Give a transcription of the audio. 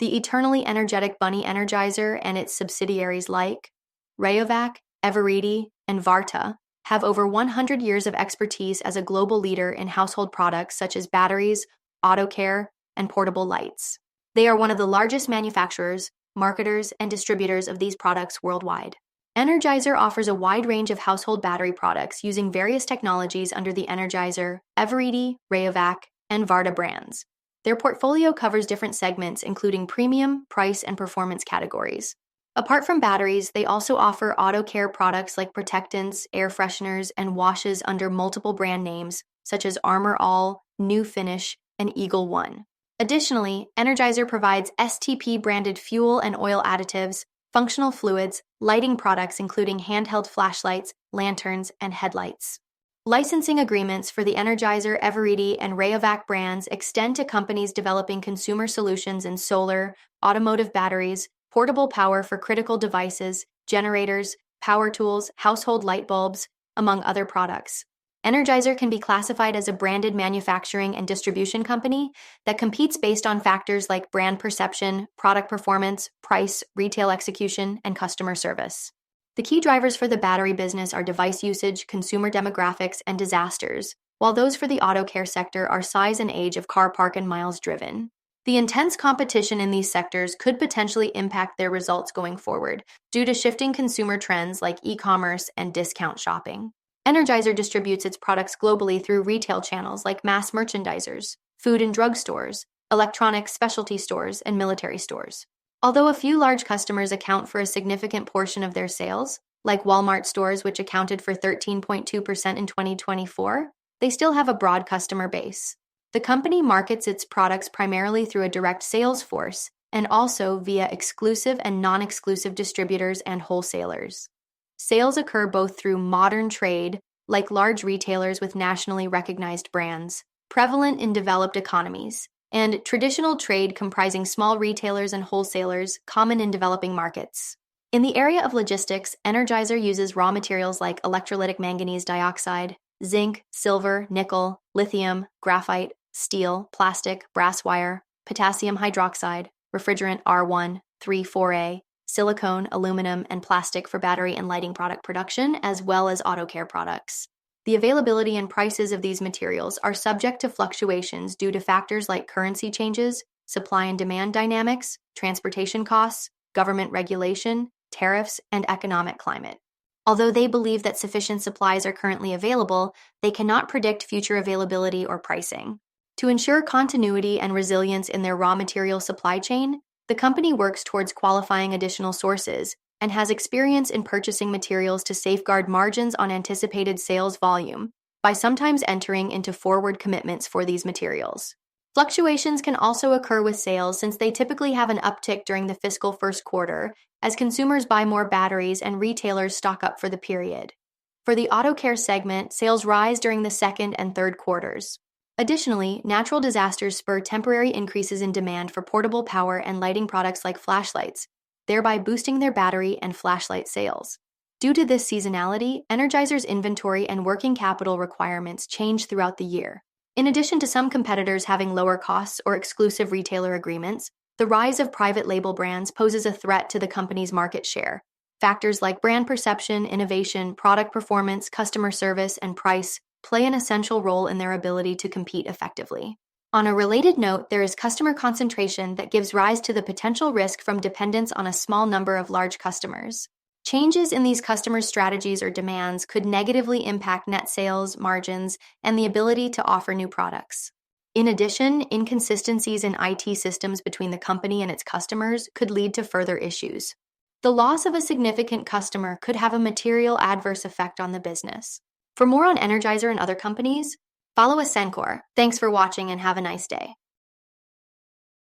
The eternally energetic bunny Energizer and its subsidiaries like Rayovac, Eveready, and Varta have over 100 years of expertise as a global leader in household products such as batteries, auto care, and portable lights. They are one of the largest manufacturers, marketers, and distributors of these products worldwide. Energizer offers a wide range of household battery products using various technologies under the Energizer, Eveready, Rayovac, and Varta brands. Their portfolio covers different segments, including premium, price, and performance categories. Apart from batteries, they also offer auto care products like protectants, air fresheners, and washes under multiple brand names, such as Armor All, New Finish, and Eagle One. Additionally, Energizer provides STP-branded fuel and oil additives, functional fluids, lighting products including handheld flashlights, lanterns, and headlights. Licensing agreements for the Energizer, Eveready, and Rayovac brands extend to companies developing consumer solutions in solar, automotive batteries, portable power for critical devices, generators, power tools, household light bulbs, among other products. Energizer can be classified as a branded manufacturing and distribution company that competes based on factors like brand perception, product performance, price, retail execution, and customer service. The key drivers for the battery business are device usage, consumer demographics, and disasters, while those for the auto care sector are size and age of car park and miles driven. The intense competition in these sectors could potentially impact their results going forward due to shifting consumer trends like e-commerce and discount shopping. Energizer distributes its products globally through retail channels like mass merchandisers, food and drug stores, electronics specialty stores, and military stores. Although a few large customers account for a significant portion of their sales, like Walmart stores, which accounted for 13.2% in 2024, they still have a broad customer base. The company markets its products primarily through a direct sales force and also via exclusive and non-exclusive distributors and wholesalers. Sales occur both through modern trade, like large retailers with nationally recognized brands, prevalent in developed economies, and traditional trade comprising small retailers and wholesalers, common in developing markets. In the area of logistics, Energizer uses raw materials like electrolytic manganese dioxide, zinc, silver, nickel, lithium, graphite, steel, plastic, brass wire, potassium hydroxide, refrigerant R134A, silicone, aluminum, and plastic for battery and lighting product production, as well as auto care products. The availability and prices of these materials are subject to fluctuations due to factors like currency changes, supply and demand dynamics, transportation costs, government regulation, tariffs, and economic climate. Although they believe that sufficient supplies are currently available, they cannot predict future availability or pricing. To ensure continuity and resilience in their raw material supply chain, the company works towards qualifying additional sources and has experience in purchasing materials to safeguard margins on anticipated sales volume by sometimes entering into forward commitments for these materials. Fluctuations can also occur with sales since they typically have an uptick during the fiscal first quarter as consumers buy more batteries and retailers stock up for the period. For the auto care segment, sales rise during the second and third quarters. Additionally, natural disasters spur temporary increases in demand for portable power and lighting products like flashlights, thereby boosting their battery and flashlight sales. Due to this seasonality, Energizer's inventory and working capital requirements change throughout the year. In addition to some competitors having lower costs or exclusive retailer agreements, the rise of private label brands poses a threat to the company's market share. Factors like brand perception, innovation, product performance, customer service, and price play an essential role in their ability to compete effectively. On a related note, there is customer concentration that gives rise to the potential risk from dependence on a small number of large customers. Changes in these customers' strategies or demands could negatively impact net sales, margins, and the ability to offer new products. In addition, inconsistencies in IT systems between the company and its customers could lead to further issues. The loss of a significant customer could have a material adverse effect on the business. For more on Energizer and other companies, follow Ascencore. Thanks for watching and have a nice day.